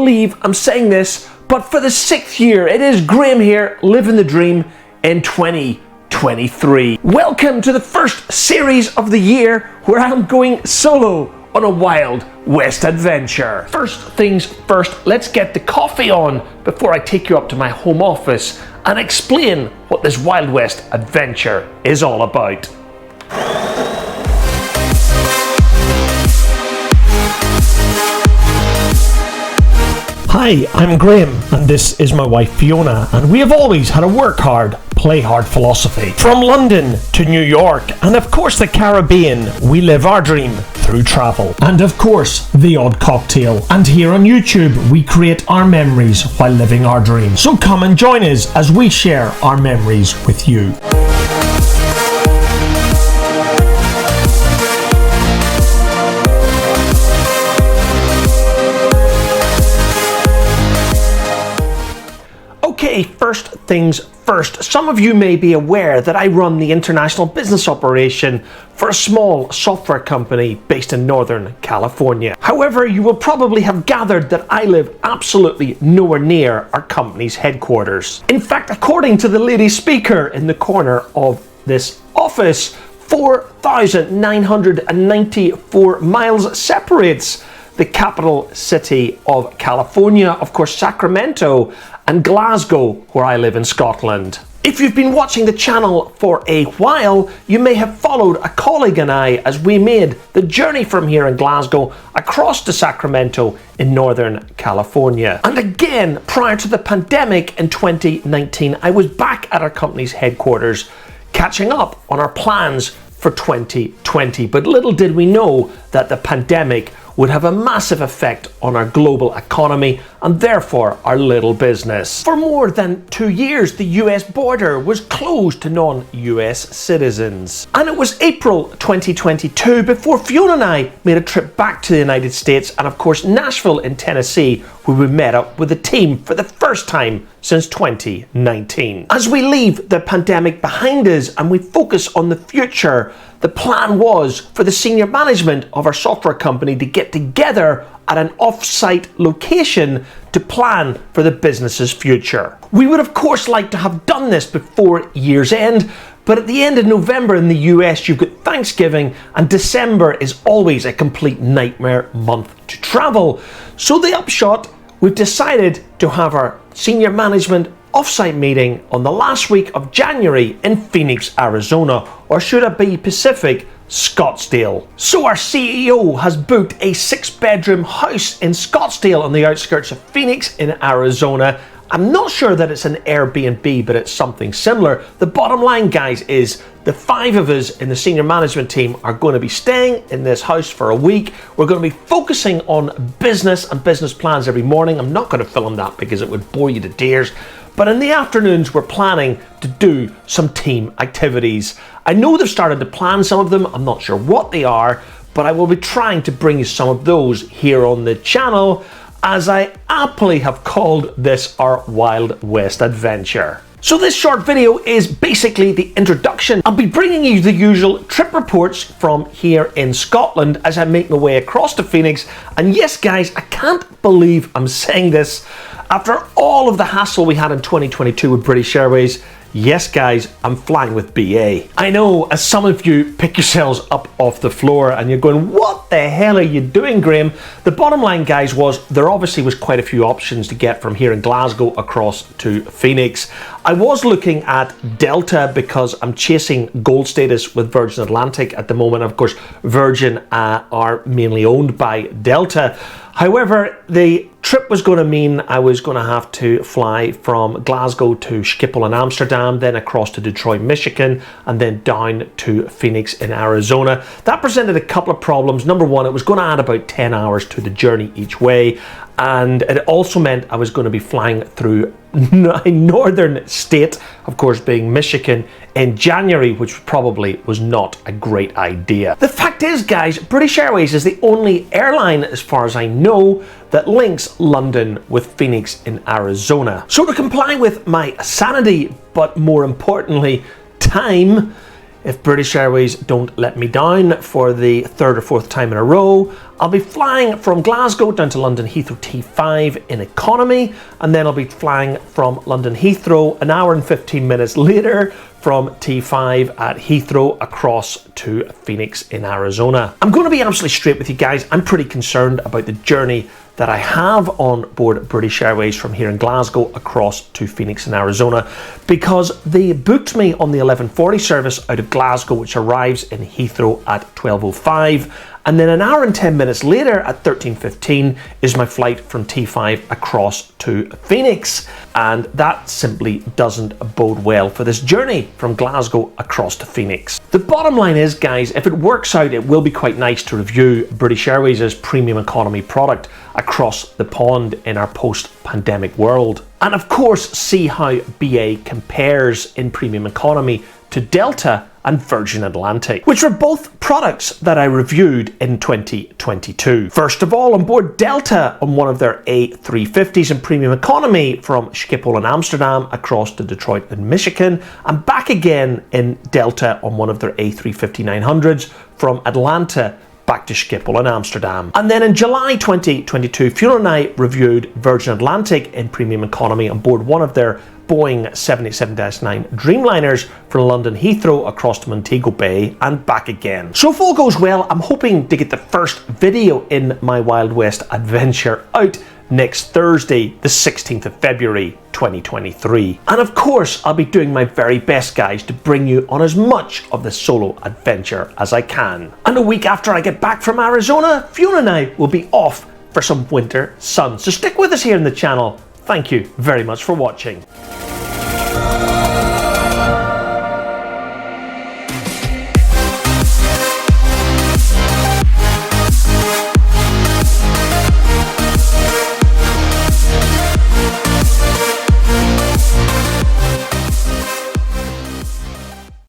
believe I'm saying this, but for the 6th year, it is Graham here, living the dream in 2023. Welcome to the first series of the year where I'm going solo on a Wild West adventure. First things first, let's get the coffee on before I take you up to my home office and explain what this Wild West adventure is all about. Hi, I'm Graham, and this is my wife Fiona, and we have always had a work hard, play hard philosophy. From London to New York, and of course the Caribbean, we live our dream through travel. And of course, the odd cocktail. And here on YouTube, we create our memories while living our dream. So come and join us as we share our memories with you. Okay, first things first. Some of you may be aware that I run the international business operation for a small software company based in Northern California. However, you will probably have gathered that I live absolutely nowhere near our company's headquarters. In fact, according to the lady speaker in the corner of this office, 4,994 miles separates the capital city of California, of course, Sacramento, and Glasgow, where I live in Scotland. If you've been watching the channel for a while, you may have followed a colleague and I as we made the journey from here in Glasgow across to Sacramento in Northern California. And again, prior to the pandemic in 2019, I was back at our company's headquarters catching up on our plans for 2020. But little did we know that the pandemic would have a massive effect on our global economy and therefore our little business. For more than 2 years, the US border was closed to non-US citizens. And it was April 2022 before Fiona and I made a trip back to the United States and of course Nashville in Tennessee, where we met up with the team for the first time since 2019. As we leave the pandemic behind us and we focus on the future, the plan was for the senior management of our software company to get together at an off-site location to plan for the business's future. We would of course like to have done this before year's end, but at the end of November in the US you've got Thanksgiving and December is always a complete nightmare month to travel. So the upshot, we've decided to have our senior management off-site meeting on the last week of January in Phoenix, Arizona, or should I be Pacific, Scottsdale. So our CEO has booked a 6-bedroom house in Scottsdale on the outskirts of Phoenix in Arizona. I'm not sure that it's an Airbnb, but it's something similar. The bottom line, guys, is the 5 of us in the senior management team are going to be staying in this house for a week. We're going to be focusing on business and business plans every morning. I'm not going to film that because it would bore you to tears. But in the afternoons, we're planning to do some team activities. I know they've started to plan some of them. I'm not sure what they are, but I will be trying to bring you some of those here on the channel, as I aptly have called this our Wild West adventure. So this short video is basically the introduction. I'll be bringing you the usual trip reports from here in Scotland as I make my way across to Phoenix. And yes, guys, I can't believe I'm saying this. After all of the hassle we had in 2022 with British Airways, yes, guys, I'm flying with BA. I know, as some of you pick yourselves up off the floor and you're going, what the hell are you doing, Graham? The bottom line, guys, was there obviously was quite a few options to get from here in Glasgow across to Phoenix. I was looking at Delta because I'm chasing gold status with Virgin Atlantic at the moment. Of course, Virgin are mainly owned by Delta. However, the trip was going to mean I was going to have to fly from Glasgow to Schiphol in Amsterdam, then across to Detroit, Michigan, and then down to Phoenix in Arizona. That presented a couple of problems. Number one, it was going to add about 10 hours to the journey each way. And it also meant I was going to be flying through a northern state, of course being Michigan, in January, which probably was not a great idea. The fact is, guys, British Airways is the only airline, as far as I know, that links London with Phoenix in Arizona. So to comply with my sanity, but more importantly, time, if British Airways don't let me down for the third or fourth time in a row, I'll be flying from Glasgow down to London Heathrow T5 in economy, and then I'll be flying from London Heathrow an hour and 15 minutes later from T5 at Heathrow across to Phoenix in Arizona. I'm going to be absolutely straight with you guys. I'm pretty concerned about the journey that I have on board British Airways from here in Glasgow across to Phoenix in Arizona, because they booked me on the 11:40 service out of Glasgow, which arrives in Heathrow at 12:05, and then an hour and 10 minutes later at 13:15 is my flight from T5 across to Phoenix, and that simply doesn't bode well for this journey from Glasgow across to Phoenix. The bottom line is, guys, if it works out, it will be quite nice to review British Airways' premium economy product across the pond in our post-pandemic world. And of course, see how BA compares in premium economy to Delta and Virgin Atlantic, which were both products that I reviewed in 2022. First of all, on board Delta on one of their A350s in premium economy from Schiphol in Amsterdam across to Detroit in Michigan, and back again in Delta on one of their A350-900s from Atlanta back to Schiphol in Amsterdam. And then in July 2022, Fiona and I reviewed Virgin Atlantic in premium economy on board one of their Boeing 787-9 Dreamliners from London Heathrow across to Montego Bay and back again. So if all goes well, I'm hoping to get the first video in my Wild West adventure out next Thursday, the 16th of February 2023. And of course, I'll be doing my very best, guys, to bring you on as much of the solo adventure as I can. And a week after I get back from Arizona, Fiona and I will be off for some winter sun. So stick with us here in the channel. Thank you very much for watching.